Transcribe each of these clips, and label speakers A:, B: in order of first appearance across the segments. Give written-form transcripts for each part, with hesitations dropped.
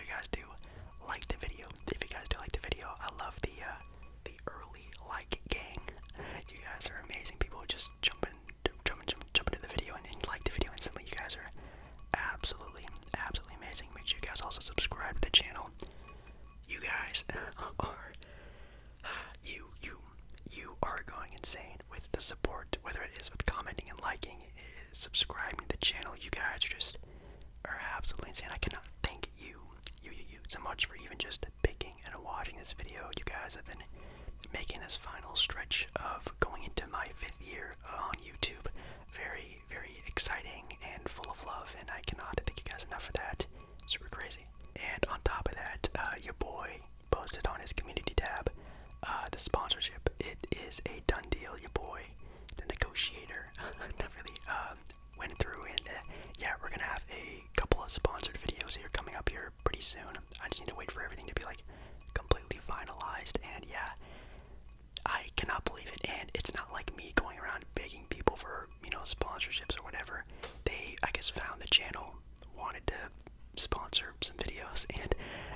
A: guys do like the video. If you guys do like the video, I love the early like gang. You guys are amazing. People just jump into the video and like the video instantly. You guys are absolutely amazing. Make sure you guys also subscribe to the channel. You guys are you are going insane with the support, whether it is with commenting and liking, subscribing to the channel. You guys are absolutely insane. I cannot thank you so much for even just picking and watching this video. You guys have been making this final stretch of going into my 5th year on YouTube very exciting and full of love, and I cannot thank you guys enough for that. Super crazy. And on top of that, your boy posted on his community tab the sponsorship. It is a done deal. Your boy, the negotiator, not really went through, and yeah, we're gonna have a couple of sponsored videos here coming up here pretty soon. I just need to wait for everything to be like completely finalized, and yeah, I cannot believe it. And it's not like me going around begging people for, sponsorships or whatever. They, I guess, found the channel, wanted to sponsor some videos, and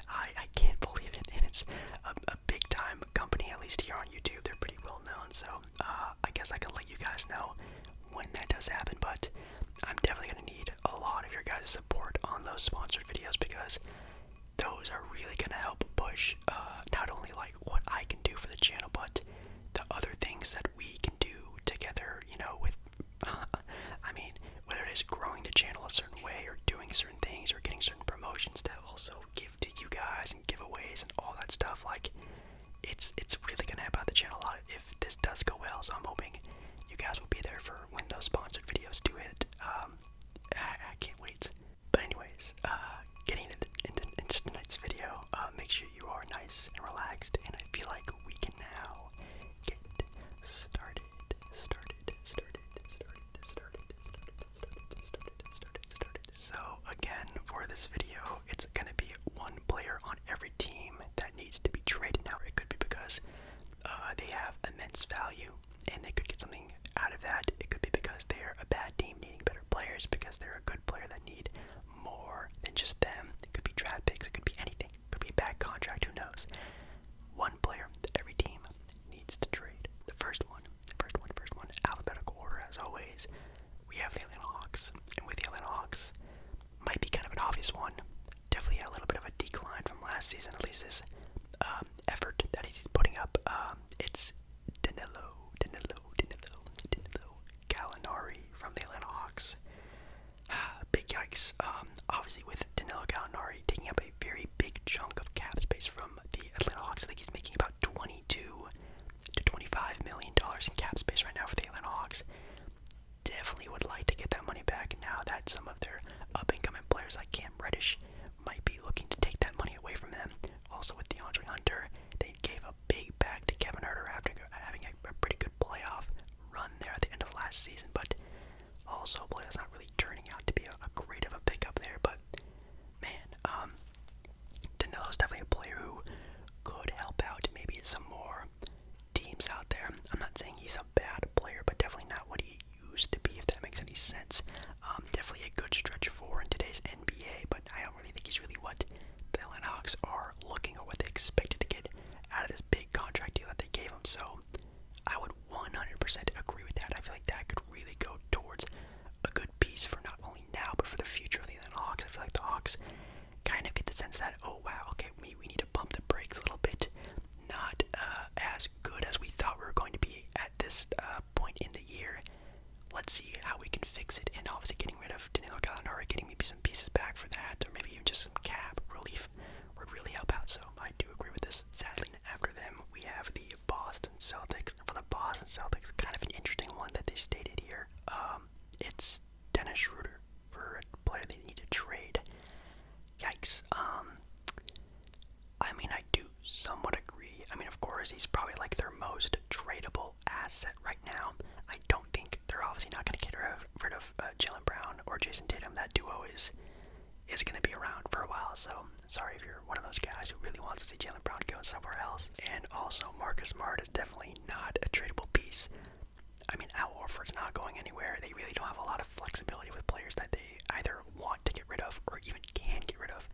A: I can't believe it. And it's a big time company, at least here on YouTube. They're pretty well known, so I guess I can let you guys know when that does happen. But I'm definitely gonna need a lot of your guys' support on those sponsored videos, because those are really gonna help push not only like what I can do for the channel, but the other things that we can do together, with I mean, whether it is growing the channel a certain way, or doing certain things, or getting certain promotions to also give to you guys, and giveaways and all that stuff. Like, it's really gonna help out the channel a lot if this does go well. So I'm hoping you guys will be there for when those sponsored videos do hit. I can't wait. But anyways, getting into tonight's video, make sure you are nice and relaxed, and I feel like we can now get started. So again, for this video, it's gonna be one player on every team that needs to be traded. Now, it could be because they have immense value and they could get something out of that. It could be because they're a bad team needing better players, because they're a good player that need more than just them. It could be draft picks, it could be anything. It could be a bad contract, who knows. One player that every team needs to trade. The first one, alphabetical order as always. We have the Atlanta Hawks, and with the Atlanta Hawks, might be kind of an obvious one. Definitely a little bit of a decline from last season, at least his effort that he's putting up. It's Danilo Gallinari from the Atlanta Hawks. Big yikes. Obviously with Danilo Gallinari taking up a very big chunk of cap space from the Atlanta Hawks. I think he's making about $22 to $25 million in cap space right now for the Atlanta Hawks. Definitely would like to get that money back now that some of their up-and-coming players like Cam Reddish might be looking to take that money away from them. Also with DeAndre Hunter, they gave a big bag to Kevin Huerter after having a pretty good playoff run there at the end of last season, but also a player that's not really turning out to be a great of a pickup there. But man, Danilo's definitely a player who could help out maybe some more teams out there. I'm not saying he's a bad player, but definitely not what he used to be, if that makes any sense. Definitely a good stretch four in today's NBA, but I don't really think he's really what the Atlanta Hawks are looking, or what they expected to get out of this big contract deal that they gave him. So I would 100% agree with that. I feel like that could really go towards a good piece for not only now, but for the future of the Atlanta Hawks. I feel like the Hawks kind of get the sense that, oh wow, okay, we need to pump the brakes a little bit. Not as good as we thought we were going to be at this point in the year. Let's see how we can fix it, and obviously getting rid of Danilo Gallinari, getting maybe some pieces back for that, or maybe even just some cap relief would really help out. So I do agree with this. Sadly, after them, we have the Boston Celtics. For the Boston Celtics, kind of an interesting one that they stated here. It's Dennis Schroder for a player they need to trade. Yikes. I mean, I do somewhat agree. I mean, of course, he's probably like their most tradable asset right now. I don't think they're obviously not going to get rid of Jalen Brown or Jason Tatum. That duo is going to be around for a while. So sorry if you're one of those guys who really wants to see Jalen Brown go somewhere else. And also, Marcus Smart is definitely not a tradable piece. I mean, Al Horford's not going anywhere. They really don't have a lot of flexibility with players that they either want to get rid of or even can get rid of.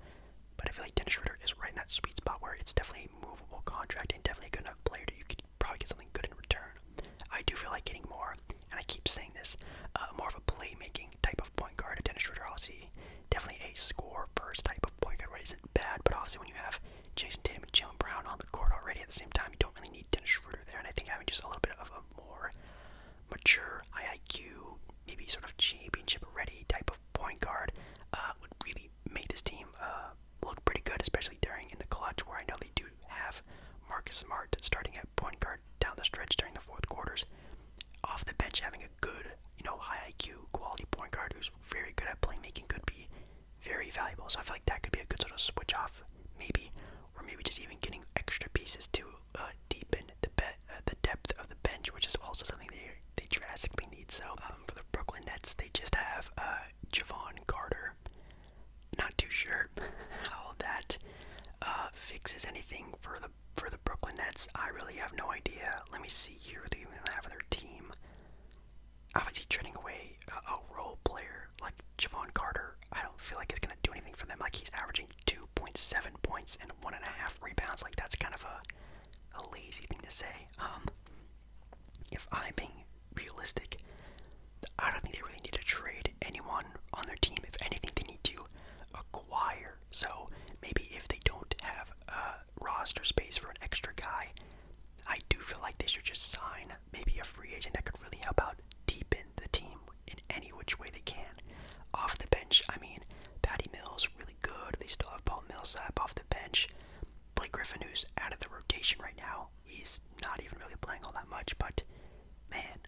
A: But I feel like Dennis It's definitely a movable contract and definitely a good enough player that you could probably get something good in return. I do feel like getting more, and I keep saying this, more of a playmaking type of point guard. Dennis Schroder, obviously, definitely a score-first type of point guard, right? Isn't bad, but obviously when you have Jason Tatum and Jalen Brown on the court already at the same time, you don't really need Dennis Schroder there, and I think having just a little bit of a more mature, high IQ, maybe sort of championship-ready type of point guard would really make this team look pretty good, especially during in the clutch, where I know they do have Marcus Smart starting at point guard down the stretch during the fourth quarters. Off the bench, having a good, high IQ, quality point guard who's very good at playmaking could be very valuable. So I feel like that could be a good sort of switch off, maybe, or maybe just even getting extra pieces to deepen the depth of the bench, which is also something they drastically need. So for the Brooklyn Nets, they just have Javon Carter. Not too sure how that fixes anything for the Brooklyn Nets. I really have no idea. Let me see here what they even have on their team. Obviously, trading away a role player like Javon Carter, I don't feel like it's going to do anything for them. Like, he's averaging 2.7 points and 1.5 rebounds. Like, that's kind of a lazy thing to say. If I'm being realistic, I don't think they really need to trade anyone on their team. If anything, they need to acquire. So maybe if they don't have roster space for an extra guy, I do feel like they should just sign maybe a free agent that could really help out deepen the team in any which way they can. Off the bench, I mean, Patty Mills, really good. They still have Paul Millsap off the bench. Blake Griffin, who's out of the rotation right now, he's not even really playing all that much, but man,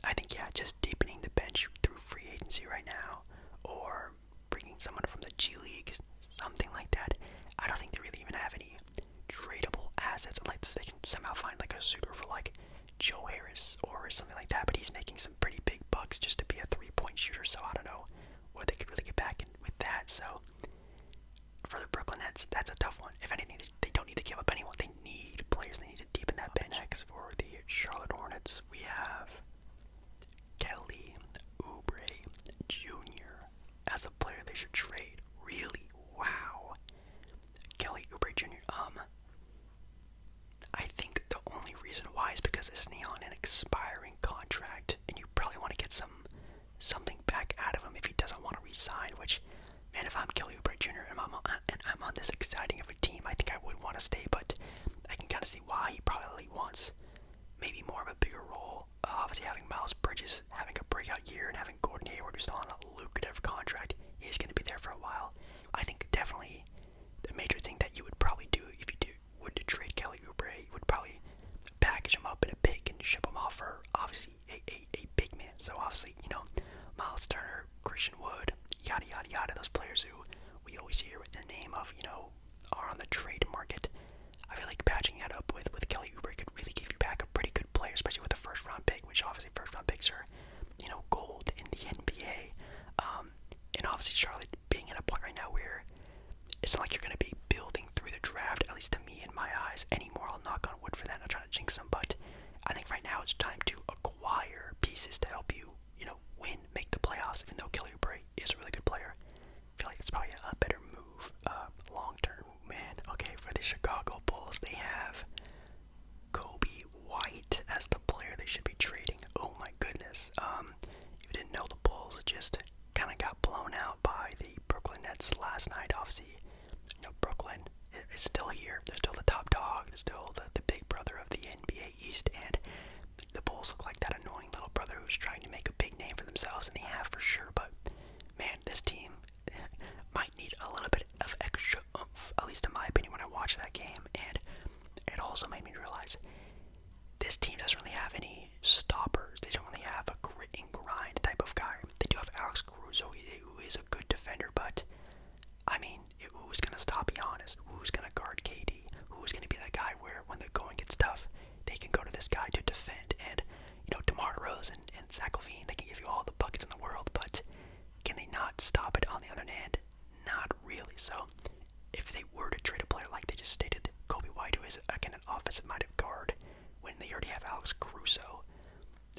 A: I think, yeah, just deepening the bench through free agency right now, or bringing someone from the G League, something like that. I don't think they really even have any tradable assets unless they can somehow find like a suitor for like Joe Harris or something like that, but he's making some pretty big bucks just to be a three-point shooter, so I don't know what they could really get back in with that. So for the Brooklyn Nets, that's a tough one. If anything, they don't need to give up anyone. They need players. They need to deepen that bench. Next, for the Charlotte Hornets, we have Kelly Oubre Jr. as a player they should trade. Really? Wow. Kelly Oubre Jr. I think the only reason why is because it's on an expiring contract, and you probably want to get something back out of him if he doesn't want to re-sign, which, man, if I'm Kelly Oubre Jr. and I'm on this exciting of a team, I think I would want to stay, but I can kind of see why he probably wants maybe more of a bigger role. Obviously, having Miles Bridges having a breakout year and having Gordon Hayward, who's still on a lucrative contract, he's going to be there for a while. I think definitely the major thing that you would probably do if you would to trade Kelly Oubre, you would probably package him up in a pick and ship him off for obviously a big man. So obviously, Miles Turner, Christian Wood, yada yada yada, those players who we always hear with the name of, are on the trade market. I feel like patching that up with Kelly Oubre could really give you back a pretty good player, especially with a first round pick, which obviously first round picks are, gold in the NBA. And obviously Charlotte being at a point right now where it's not like you're going to be building through the draft, at least to me in my eyes, anymore. I'll knock on wood for that, I'm not trying to jinx them, but I think right now it's time to acquire pieces to help you, win, make the playoffs, even though Kelly Oubre is a really good player. I feel like it's probably a better move long term. Man, okay, for the Chicago Bulls, they have Coby White as the player they should be trading. Oh my goodness. If you didn't know, the Bulls just kind of got blown out by the Brooklyn Nets last night. Obviously, Brooklyn is still here. They're still the top dog. They're still the big brother of the NBA East, and the Bulls look like that annoying little brother who's trying to make a big name for themselves, and they have for sure, but man, this team might need a little bit of extra oomph, at least in my opinion, when I watched that game. And it also made me realize this team doesn't really have any stoppers. They don't really have a grit and grind type of guy. They do have Alex Caruso, who is a good defender, but I mean, who's going to stop Giannis? Who's going to guard KD? Who's going to be that guy where when the going gets tough, they can go to this guy to defend? And, DeMar DeRozan and Zach LaVine, they can give you all the buckets in the world, but can they not stop it on the other hand? Not really. So if they were to trade a player like they just stated, Coby White, who is, again, an offensive-minded guard, when they already have Alex Caruso,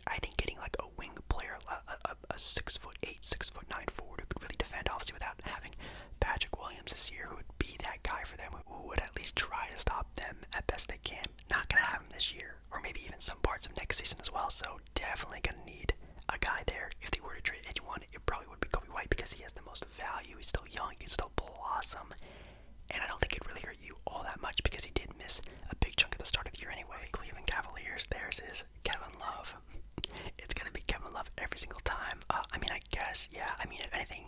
A: I think getting like a wing player, a 6'8", 6'9" forward who could really defend, obviously without having Patrick Williams this year, who would be that guy for them, who would at least try also definitely going to need a guy there. If they were to trade anyone, it probably would be Coby White because he has the most value. He's still young, he can still blossom. And I don't think it'd really hurt you all that much because he did miss a big chunk at the start of the year anyway. The Cleveland Cavaliers, theirs is Kevin Love. It's going to be Kevin Love every single time. I guess, yeah. If anything,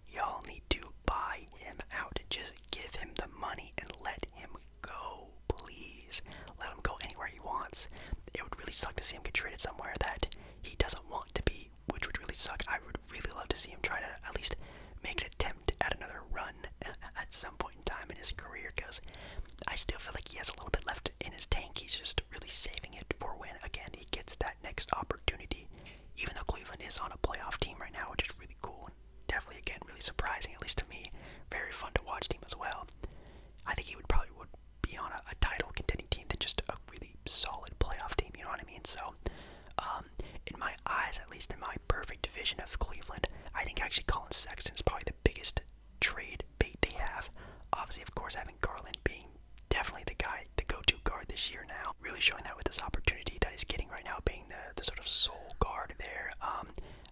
A: y'all need to buy him out. Just give him the money and let him go, please. Let him go anywhere he wants. It would really suck to see him get traded somewhere that he doesn't want to be, which would really suck. I would really love to see him try to at least make an attempt at another run at some point in time in his career, because I still feel like he has a little bit left in his tank. He's just really saving it for when, again, he gets that next opportunity. Even though Cleveland is on a playoff team right now, which is really cool and definitely, again, really surprising, at least to me. Very fun to watch team as well. I think he would be on a title contending team than just a really solid playoff team, you know what I mean? So, in my eyes, at least in my perfect vision of Cleveland, I think actually Colin Sexton is probably the biggest trade bait they have. Obviously, of course, having Garland being definitely the guy, the go-to guard this year now, really showing that with this opportunity that he's getting right now, being the sort of sole guard there.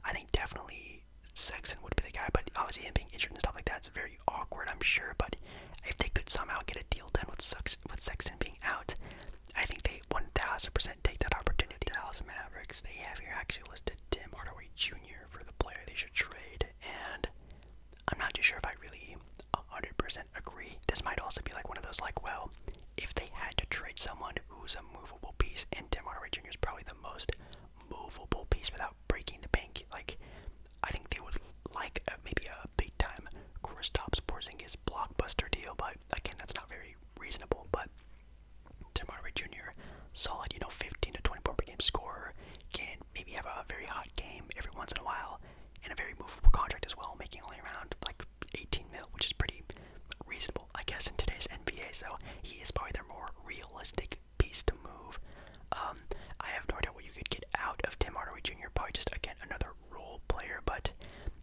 A: I think definitely Sexton would be the guy, but obviously him being injured and stuff like that is very awkward, I'm sure. But if they could somehow get a deal done with Sexton being out, I think they 1000% take that opportunity. Dallas Mavericks, they have here actually listed Tim Hardaway Jr. for the player they should trade, and I'm not too sure if I really 100% agree. This might also be like one of those, like, well, if they had to trade someone who's a movable piece, and Tim Hardaway Jr. is probably the most movable piece without breaking the bank. Like, I think they would like maybe a big time Kristaps Porzingis blockbuster deal, but again, that's not very reasonable. But Tim Hardaway Jr., solid, 15 to 20 point per game scorer, can maybe have a very hot game every once in a while, and a very movable contract as well, making only around like 18 mil, which is pretty reasonable, I guess, in today's NBA. So he is probably their more realistic piece to move. I have no idea what you could get out of Tim Hardaway Jr. Probably just, again, another role player, but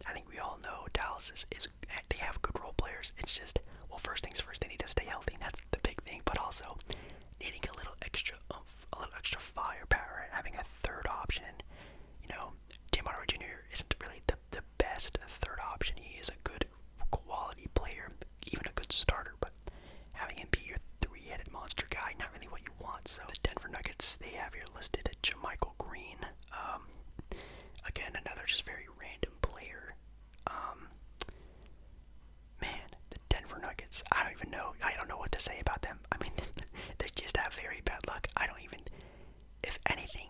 A: I think we all know Dallas is they have good role players. It's just, well, first things first, they need to stay healthy, and that's the big thing, but also needing a little extra oomph, a little extra firepower, having a third option. And, Tim Hardaway Jr. isn't really the best third option. He is a good quality player, even a good starter, but having him be your three-headed monster guy, not really what you want. So the Denver Nuggets, they have here listed JaMychal Green. Again, another just very random player. Man, the Denver Nuggets, I don't know what to say about them. They just have very bad luck. If anything,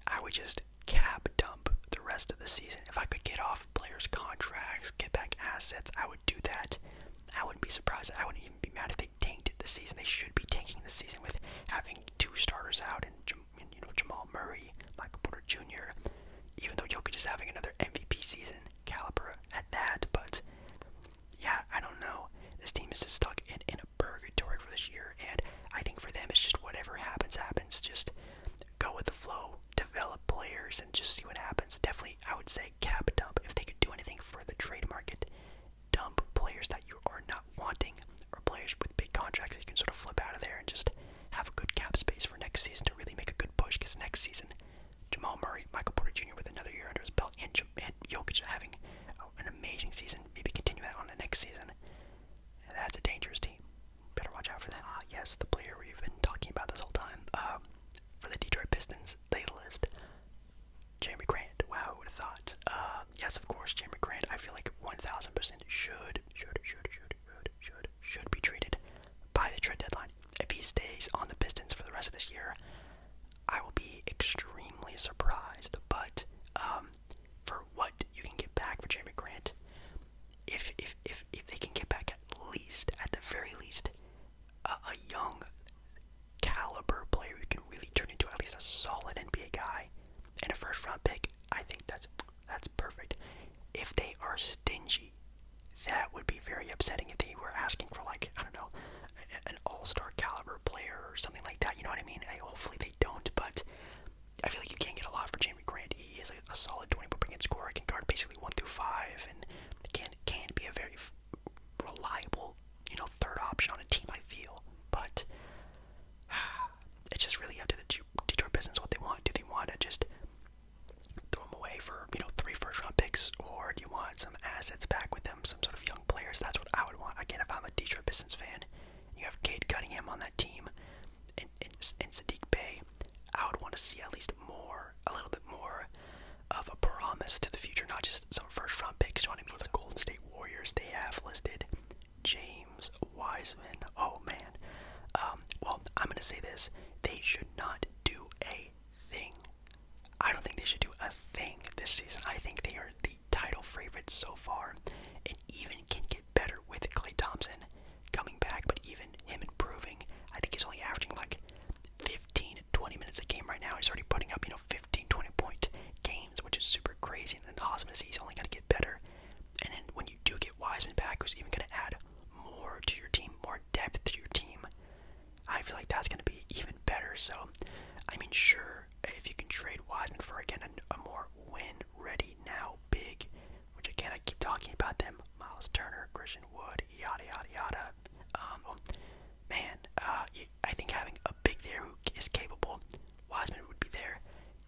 A: I would just cap dump the rest of the season. If I could get off players' contracts, get back assets, I would do that. I wouldn't be surprised. I wouldn't even be mad if they tanked the season. They should be tanking the season with having two starters out and Jamal Murray, Michael Porter Jr., even though Jokic is having another MVP season caliber at that. But yeah, I don't know. This team is just stuck in a purgatory for this year, and I think for them it's just whatever happens. Just go with the flow, develop players, and just see what happens. Definitely, I would say cap dump. If they could do anything for the trade market, dump players that you are not wanting, or players with big contracts that you can sort of flip out of there and just have a good cap space for next season to really make a good push. Because next season, Jamal Murray, Michael Porter Jr. with another year under his belt, and Jokic having an amazing season, maybe continue that on the next season. And that's a dangerous team. Better watch out for that. Yes, the player we've been talking about this whole time. For the Detroit Pistons, they list Jerami Grant. Wow, who would have thought? Yes, of course, Jerami Grant. I feel like 1000% should be traded by the trade deadline. If he stays on the Pistons for the rest of this year, I will be extremely surprised. But for what you can get back for Jerami Grant, if they can get back at the very least, a young caliber player who can really turn into at least a solid NBA guy and a first round pick, I think that's perfect. If they are stingy, that would be very upsetting. If they were asking for, like, I don't know, an all-star caliber player or something like that, you know what I mean? Hopefully they don't, but I feel like you can't get a lot for Jerami Grant. say this. They should not do a thing. I don't think they should do a thing this season. I think they are the title favorites so far, and even can get better with Klay Thompson coming back, but even him improving. I think he's only averaging like 15, 20 minutes a game right now. He's already putting up, 15, 20-point games, which is super crazy, and awesome to see. He's only going to get better. And then when you do get Wiseman back, who's even going to add more to your team, more depth to your team, I feel like that's going to be even better. So, I mean, sure, if you can trade Wiseman for, again, a more win-ready now big, which, again, I keep talking about them, Miles Turner, Christian Wood, yada, yada, yada. I think having a big there who is capable, Wiseman would be there.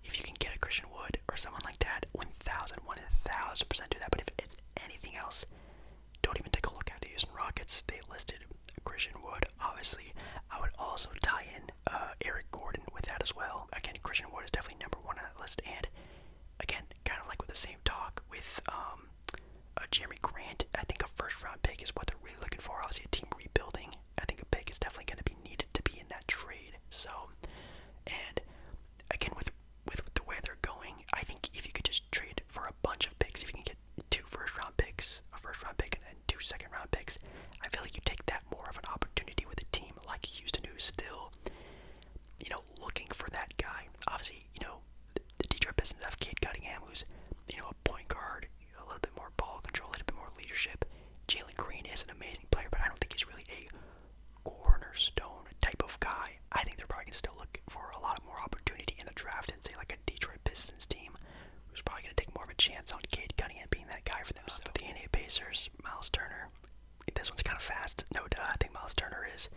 A: If you can get a Christian Wood or someone like that, 1,000% do that. But if it's anything else, don't even take a look at the Houston Rockets. They listed Christian Wood. Obviously, I would also tie in Eric Gordon with that as well. Again, Christian Wood is definitely number one on that list. And again, kind of like with the same talk with Jerami Grant, I think a first-round pick is what they're really looking for. Obviously, a team rebuilding. I think a pick is definitely going to be needed to be in that trade. So, and again, with the way they're going, I think if you could just trade for a bunch of picks, if you can get 2 first-round picks, a first-round pick, and 2 second-round picks, I feel like you take that more of an opportunity with a team like Houston, who's still, looking for that guy. Obviously, the Detroit Pistons have Cade Cunningham, who's, a point guard, a little bit more ball control, a little bit more leadership. Jalen Green is an amazing player, but I don't think he's really a cornerstone type of guy. I think they're probably going to still look for a lot more opportunity in the draft and say like a Detroit Pistons team who's probably going to take more of a chance on Cade Cunningham being that guy for them. So the Indiana Pacers, Miles Turner, this one's kind of fast. No duh, I think Miles Turner is,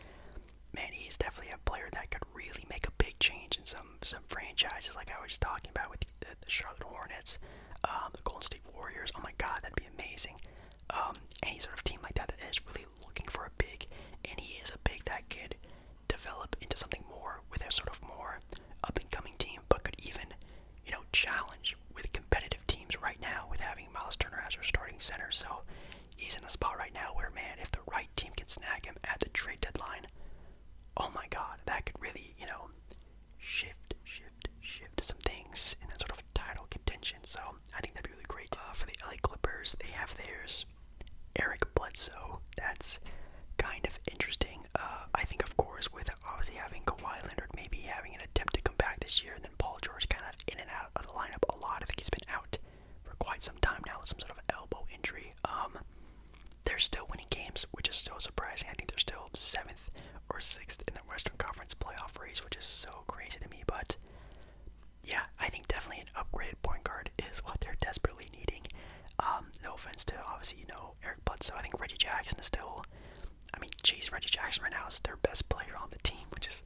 A: man, he's definitely a player that could really make a big change in some franchises like I was talking about with the Charlotte Hornets, the Golden State Warriors. Oh my god, that'd be amazing. Any sort of team like that is really looking for a big, and he is a big that could develop into something more with a sort of more up-and-coming team, but could even, challenge with competitive teams right now with having Miles Turner as our starting center. So he's in a spot right now where, man, if the right team can snag him at the trade deadline, oh my god, that could really, shift some things in that sort of title contention. So I think that'd be really great. For the LA Clippers, they have theirs, Eric Bledsoe. That's kind of interesting. I think, of course, with obviously having Kawhi Leonard maybe having an attempt to come back this year, and then Paul George kind of in and out of the lineup a lot. I think he's been out for quite some time now with some sort of elbow injury. They're still winning games, which is so surprising. I think they're still 7th or 6th in the Western Conference playoff race, which is so crazy to me. But yeah, I think definitely an upgraded point guard is what they're desperately needing. No offense to, obviously, Eric Bledsoe. I think Reggie Jackson is still, Reggie Jackson right now is their best player on the team, which is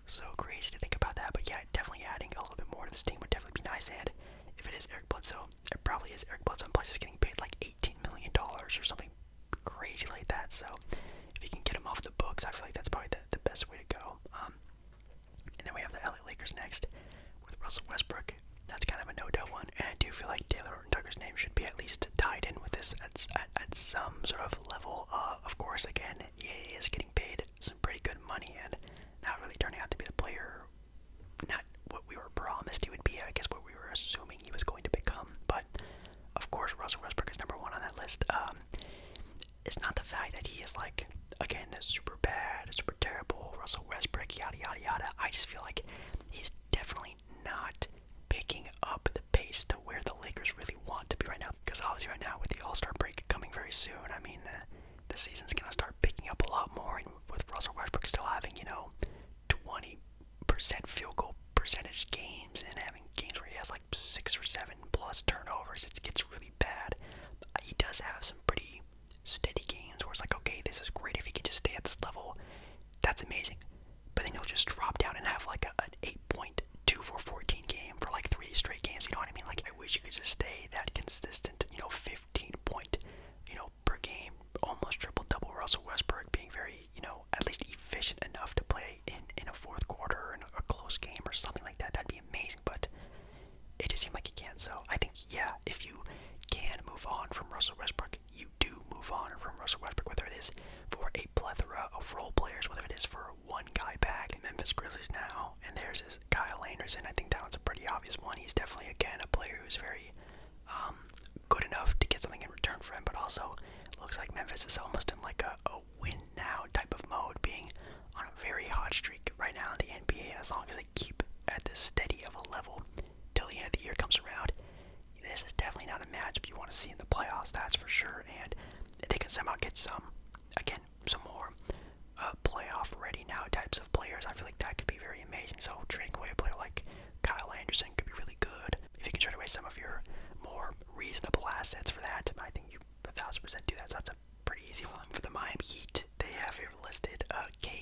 A: so crazy to think about that. But yeah, definitely adding a little bit more to this team would definitely be nice. And if it is Eric Bledsoe, it probably is Eric Bledsoe, and plus he's getting paid like $18 million or something crazy like that. So if you can get him off the books, I feel like that's probably the best way to go. And then we have the LA Lakers next with Russell Westbrook. That's kind of a no-doubt one, and I do feel like Taylor Horton-Tucker's name should be at least tied in with this at some sort of level. Of course, again, he is getting paid some pretty good money and not really turning out to be the player, not what we were promised he would be, I guess what we were assuming he was going to become. But of course, Russell Westbrook is number one on that list. It's not the fact that he is like, again, super bad, super terrible, Russell Westbrook, yada, yada, yada. I just feel like he's definitely not picking up the pace to where the Lakers really want to be right now. Because obviously right now with the All-Star break coming very soon, the season's going to start picking up a lot more. And with Russell Westbrook still having, 20% field goal percentage games and having games where he has like 6 or 7 plus turnovers, it gets really bad. He does have some pretty steady games where it's like, okay, this is great if he can just stay at this level. That's amazing. But then he'll just drop down and have like an 8.2 for 14 game for like 3 straight games. You know what I mean? Like, I wish you could just stay that consistent, 15 point, per game, almost triple double Russell Westbrook being very, at least efficient enough to play in a fourth quarter or in a close game or something like that. That'd be amazing. But it just seemed like he can't. So I think, yeah, if you can move on from Russell Westbrook, you do move on from Russell Westbrook, whether it is for a plethora of role players, whether it is for one guy back, Memphis Grizzlies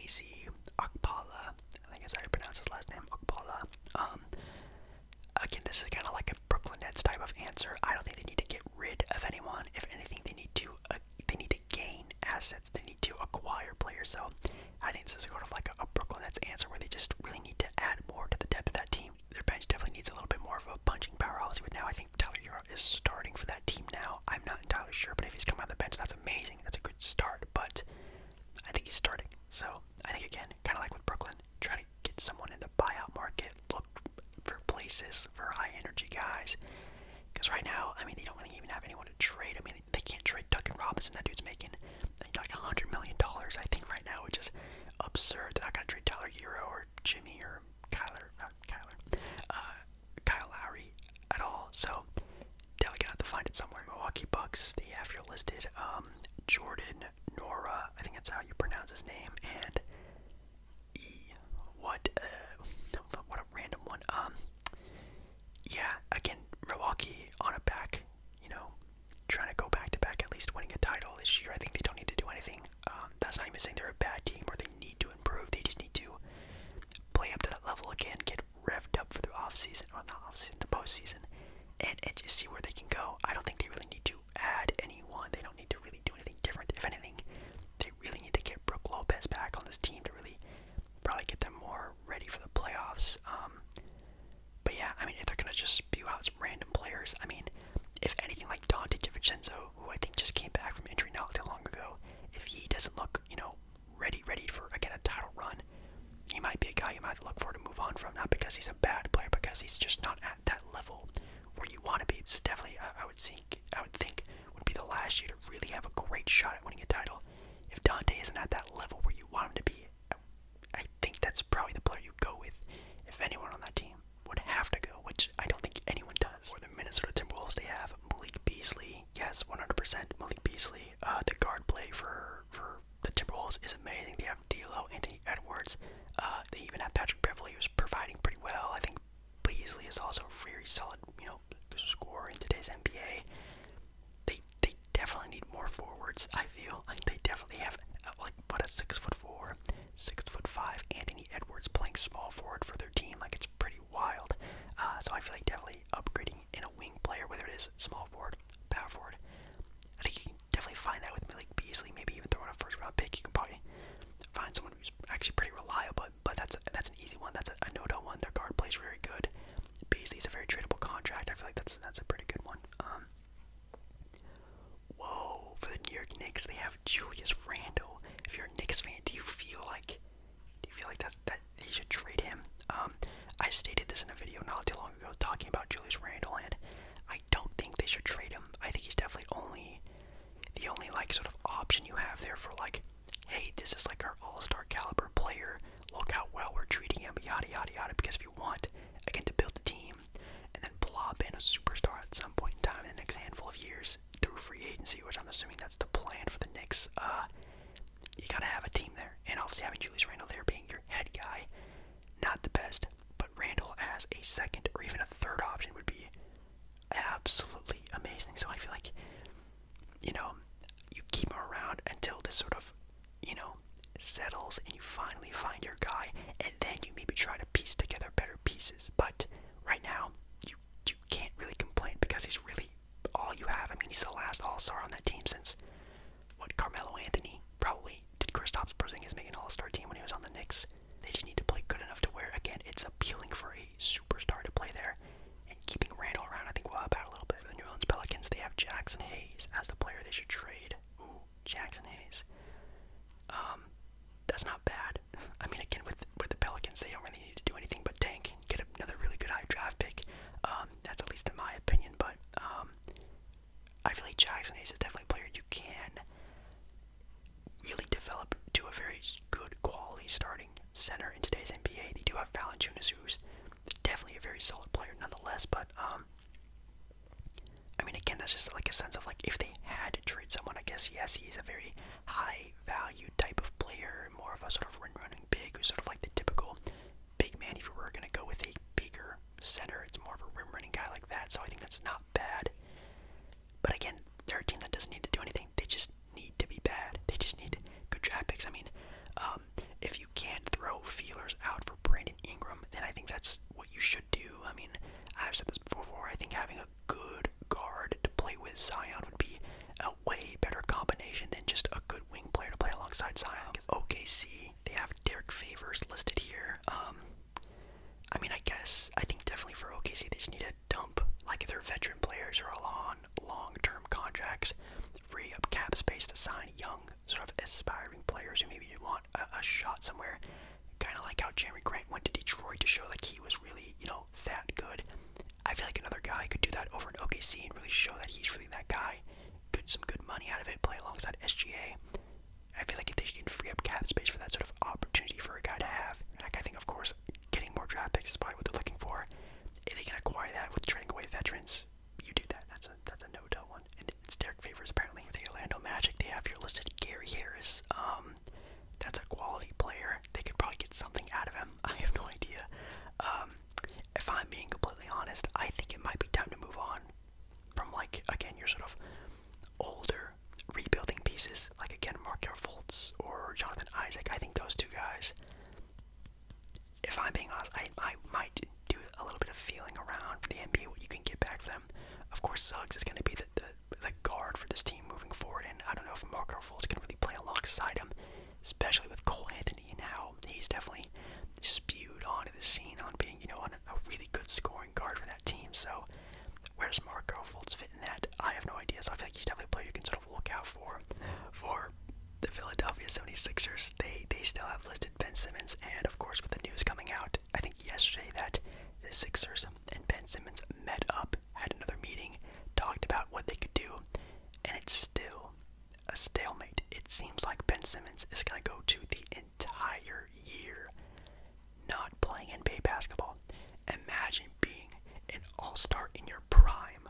A: Casey Okpala. I think that's how you pronounce his last name, Okpala. Again, this is kind of like a Brooklyn Nets type of answer. I don't think they need to get rid of anyone. If anything, they need to gain assets. They need to acquire players. So I think this is sort of like a Brooklyn Nets answer where they just really need to add more to the depth of that team. Their bench definitely needs a little bit more of a punching power. Obviously, but now I think Tyler Hero is starting for that team now. I'm not entirely sure, but if he's coming on the bench, that's amazing. That's a good start. But I think he's starting. So I think again, kind of like with Brooklyn, try to get someone in the buyout market. Look for places for high energy guys. Because right now, I mean, they don't really even have anyone to trade. I mean, they can't trade Duncan Robinson. That dude's making like $100 million, I think, right now, which is absurd. They're not going to trade Tyler Hero or Jimmy or Kyle Lowry at all. So, definitely going to have to find it somewhere. Milwaukee Bucks, they have here listed Jordan Nora, I think that's how you pronounce his name, and what a random one. Yeah, again, Milwaukee on a back, trying to go back to back, at least winning a title this year. I think they don't need to do anything. That's not even saying they're a bad team or they need to improve. They just need to play up to that level again, get revved up for the offseason, or not offseason, the postseason, and just see where they can go. I don't think they really need to add anyone. They don't need to really do anything different. If anything, they really need to get Brook Lopez back on this team to really probably get them more ready for the playoffs. But yeah, I mean, if they're going to just spew out some random players, I mean, if anything like Dante DiVincenzo, who I think just came back from injury not too long ago, if he doesn't look, ready for, again, a title run, he might be a guy you might look for to move on from, not because he's a bad player, because he's just not at that level where you want to be. It's definitely, I would think, would be the last year to really have a great shot at winning a title. If Dante isn't at that level where you want him to be, I think that's probably the player you go with. If anyone on that team would have to go, which I don't think anyone does. For the Minnesota Timberwolves, they have Malik Beasley. Yes, 100% Malik Beasley. The guard play for the Timberwolves is amazing. They have D'Lo, Anthony Edwards. They even have Patrick Beverley, who's providing pretty well. I think Beasley is also a very solid, scorer in today's NBA. They definitely need more forwards. I feel like they definitely have a 6'4", 6'5" Anthony Edwards playing small forward for their team. Like, it's pretty wild. So I feel like definitely upgrading in a wing player, whether it is small forward, power forward. I think you can definitely find that with Malik Beasley. Maybe even throw in a first round pick. You can probably find someone who's actually pretty reliable. But that's an easy one. That's a no-doubt one. Their guard plays very good. Beasley's a very tradable contract. I feel like that's a pretty good one. Whoa, for the New York Knicks, they have Julius Randle. If you're a Knicks fan, do you feel like that they should trade him? I stated this in a video not too long ago talking about Julius Randle, and I don't think they should trade him. I think he's definitely the only sort of option you have there for hey, this is our all-star caliber player. Look how well we're treating him, yada yada yada. Because if you want again to build a team and then plop in a superstar at some point in time in the next handful of years through free agency, which I'm assuming that's the plan for the Knicks, you gotta have a team there. And obviously having Julius Randle there being your head guy, not the best, but Randle as a second or even a third option would be absolutely amazing. So I feel like, you keep him around until this sort of, settles and you finally find your guy, and then you maybe try to piece together better pieces. But right now, you can't really complain because he's really all you have. I mean, he's the last all-star on that team since, Carmelo Anthony probably did. Kristaps Porzingis make an all-star team when he was on the Knicks. They just need to play good enough to where, again, it's appealing for a superstar to play there. And keeping Randle around, I think, will help out a little bit. For the New Orleans Pelicans, they have Jackson Hayes as the player they should trade. Ooh, Jackson Hayes. That's not bad. I mean, again, with the Pelicans, they don't really need to do anything but tank and get another really good high draft pick. That's at least in my opinion. But I feel like Jackson Hayes is definitely a player you can really develop to a very good quality starting center in today's NBA. They do have Valanciunas, who's definitely a very solid player nonetheless. But I mean, again, that's just a sense of if they had to trade someone, I guess yes, he's a very high value type of player, more of a sort of running big, who's sort of the typical big man. If you were gonna go with a bigger center, it's more of a rim running guy like that. So I think that's not bad. But again, they're a team that doesn't need to do anything. They just need to be bad. They just need good draft picks. I mean, if you you should do. I mean, I've said this before. I think having a good guard to play with Zion would be a way better combination than just a good wing player to play alongside Zion. Because OKC, they have Derek Favors listed here. I mean, I think definitely for OKC, they just need to dump like their veteran players who are on long-term contracts, free up cap space to sign young, sort of aspiring players who maybe want a shot somewhere. Kind of like how Jerami Grant went to Detroit to show like he was really, that good. I feel like another guy could do that over in OKC and really show that he's really that guy. Get some good money out of it, play alongside SGA. I feel like if they can free up cap space for that sort of opportunity for a guy to have, like I think of course getting more draft picks is probably what they're looking for. If they can acquire that with trading away veterans, you do that. That's a no-doubt one. And it's Derek Favors apparently. The Orlando Magic, they have here listed Gary Harris. That's a quality player. They could probably get something out of him. I have no idea. If I'm being completely honest, I think it might be time to move on from again, your sort of older rebuilding pieces, like again, Markel Fultz or Jonathan Isaac. I think those two guys, if I'm being honest, I might do a little bit of feeling around for the NBA, what you can get back for them. Of course, Suggs is going to be the guard for this team moving forward, and I don't know if Markel Fultz can really play alongside him, especially with Cole Anthony and how he's definitely spewed onto the scene on being, a really good scoring guard for that team. So where does Markel Fultz fit in that? I have no idea. So I feel like he's definitely a player you can sort of look out for the Philadelphia 76ers. They still have listed Ben Simmons, and of course with the news coming out, I think yesterday, that the Sixers and Ben Simmons met up, had another meeting, talked about what they could do, and it's still a stalemate. It seems like Ben Simmons is going to go to the entire year not playing NBA basketball. Imagine being an all-star in your prime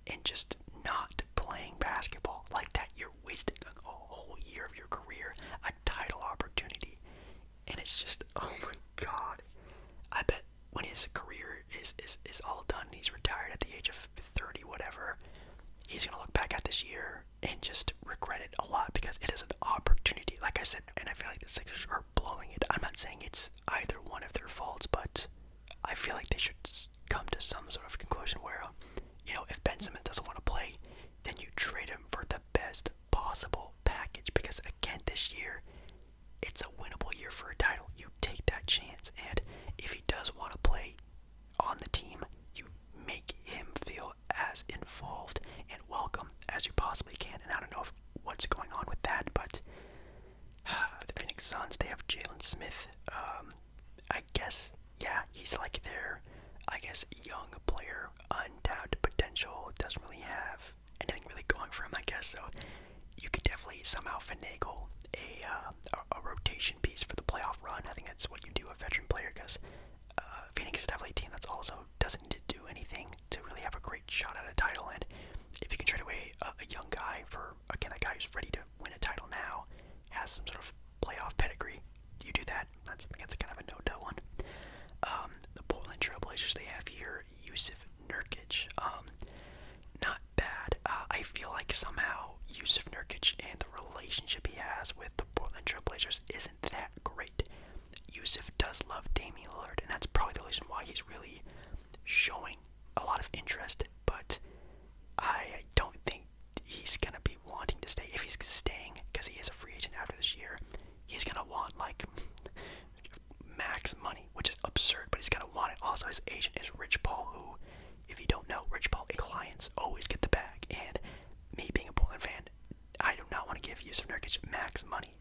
A: and just not playing basketball like that. You're wasting a whole year of your career, a title opportunity, and it's just, oh my god. I bet when his career is all done, he's retired at the age of 30, whatever, he's going to look back at this year and just regret it a lot, because it is an opportunity, like I said, and I feel like the Sixers are blowing it. I'm not saying it's either one of their faults, but I feel like they should come to some sort of conclusion where, if Ben Simmons doesn't want to play, then you trade him for the best possible package, because again, this year, it's a winnable year for a title. You take that chance, and if he does want to play on the team, you make him feel as involved and welcome as you possibly can. And I don't know what's going on with that, but the Phoenix Suns, they have Jalen Smith. I guess, yeah, he's like their, young player, untapped potential, doesn't really have anything really going for him, I guess. So you could definitely somehow finagle a rotation piece for the playoff run. I think that's what you do, a veteran player, because Phoenix is definitely a team that's also doesn't need to do anything to really have a great shot at a title. And if you can trade away a young guy for, again, a guy who's ready to win a title now, has some sort of playoff pedigree, you do that. That's kind of a no-doubt one. The Portland Trailblazers, they have here Yusuf Nurkic. Not bad. I feel like somehow Yusuf Nurkic and the relationship he has with the Portland Trailblazers isn't that great. Yusuf does love Damian Lillard, and that's probably the reason why he's really showing a lot of interest, but I don't think he's going to be wanting to stay. If he's staying, because he is a free agent after this year, he's going to want max money, which is absurd, but he's going to want it. Also, his agent is Rich Paul, who, if you don't know, Rich Paul clients always get the bag, and me being a Portland fan, I do not want to give Yusuf Nurkic max money.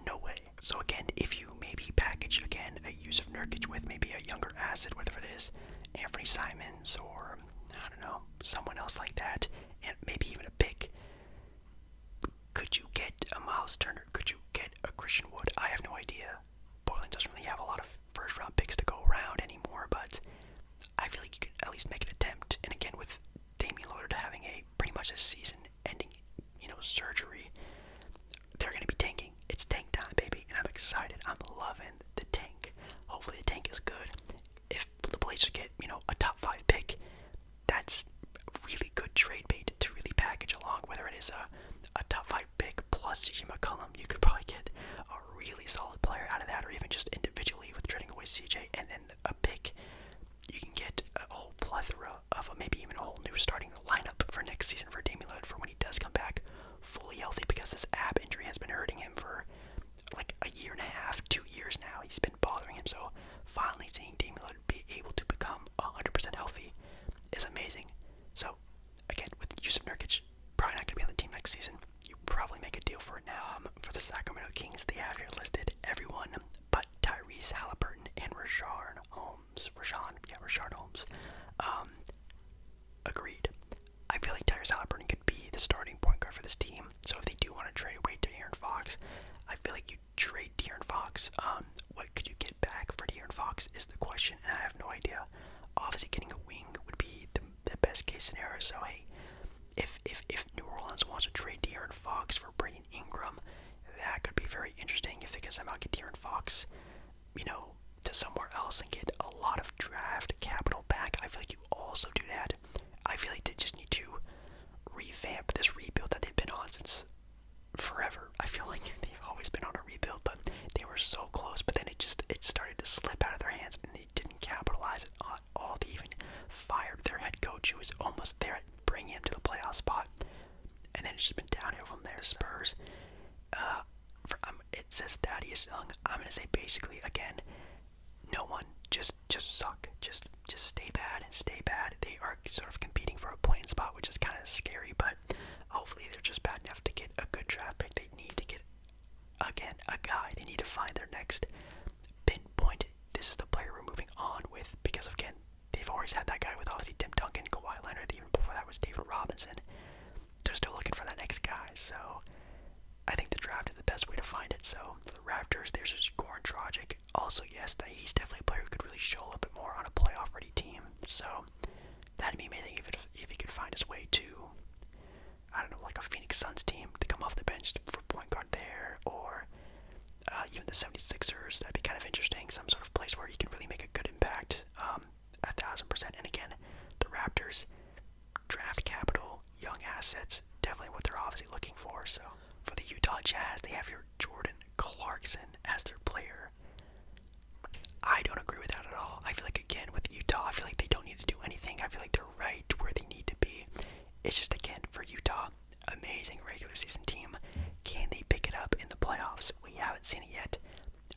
A: No way. So again, if you maybe package again a Yusuf Nurkic with maybe a younger asset, whatever it is, Anthony Simons or I don't know, someone else like that, and maybe even a pick. Could you get a Miles Turner? Could you get a Christian Wood? I have no idea. Portland doesn't really have a lot of first-round picks to go around anymore, but I feel like you could at least make an attempt. And again, with Damian Lillard having pretty much a season-ending, surgery, they're going to be tanking. It's tank time, baby, and I'm excited. I'm loving the tank. Hopefully the tank is good. If the Blazers get, a top 5 pick, that's really good trade bait to really package along, whether it is a top 5 pick plus CJ McCollum. You could probably get a really solid player out of that, or even just individually with trading away CJ, and then a pick Fox. What could you get back for De'Aaron Fox is the question, and I have no idea. Obviously, getting a wing would be the best case scenario. So hey, if New Orleans wants to trade De'Aaron Fox for Brandon Ingram, that could be very interesting. If they can somehow get De'Aaron Fox, to somewhere else and get a lot of draft capital back, I feel like you also do that. I feel like they just need to revamp this rebuild that they've been on since forever. I feel like they've always been on a rebuild, but they were so close, but then it started to slip out of their hands and they didn't capitalize on all. They even fired their head coach who was almost there at bringing him to the playoff spot, and then it's just been downhill from there. Spurs, it says Thaddeus Young. I'm gonna say basically again, no one, just suck, just stay bad and stay bad. They are sort of competing for a playing spot, which is kind of scary, but hopefully they're just bad enough to get a good draft pick. They need to get, again, a guy. They need to find their next pinpoint. This is the player we're moving on with, because again, they've always had that guy with obviously Tim Duncan, Kawhi Leonard. Even before that was David Robinson. They're still looking for that next guy, so I think the draft is the best way to find it. So for the Raptors, there's just Goran Dragic. Also, yes, he's definitely a player who could really show a little bit more on a playoff-ready team. So that'd be amazing if he could find his way to, I don't know, like a Phoenix Suns team to come off the bench for point guard there, or even the 76ers. That'd be kind of interesting. Some sort of place where he can really make a good impact, 1,000%. And again, the Raptors, draft capital, young assets, definitely what they're obviously looking for. So for the Utah Jazz, they have your Jordan Clarkson as their player. I don't agree with that at all. I feel like, again, with Utah, I feel like they don't need to do anything. I feel like they're right where they need to be. It's just, again, for Utah, amazing regular season team. Can they pick it up in the playoffs? We haven't seen it yet.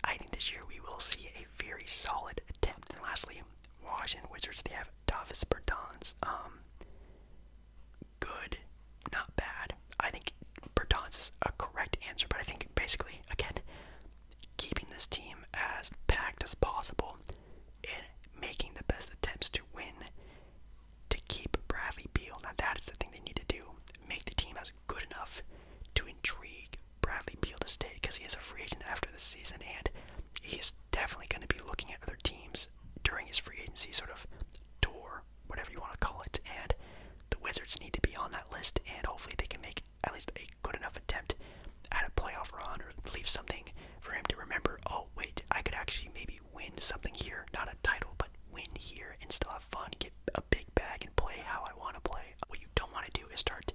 A: I think this year we will see a very solid attempt. And lastly, Washington Wizards, they have Davis Bertans. Good, not bad. I think Bertans is a correct answer, but I think basically, again, keeping this team as packed as possible and making the best attempts to win to keep Bradley Beal. Now that is the thing they need to do. Make the team as good enough to intrigue Bradley Beal to stay, because he is a free agent after this season, and he is definitely going to be looking at other teams during his free agency sort of tour, whatever you want to call it, and the Wizards need to be on that list, and hopefully they can make at least a good enough attempt at a playoff run, or leave something for him to remember. Oh wait, I could actually maybe win something here, not a title, but win here and still have fun, get a big bag and play how I want to play. What you don't want to do is start,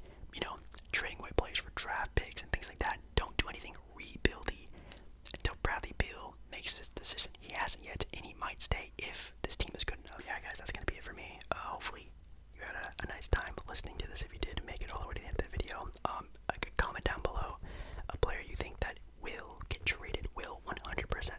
A: trading away players for draft picks and things like that. Don't do anything rebuildy until Bradley Beal makes this decision. He hasn't yet, and he might stay if this team is good enough. Yeah, guys, that's going to be it for me. Hopefully you had a nice time listening to this. If you did make it all the way to the end of the video, comment down below a player you think that will get traded, will 100%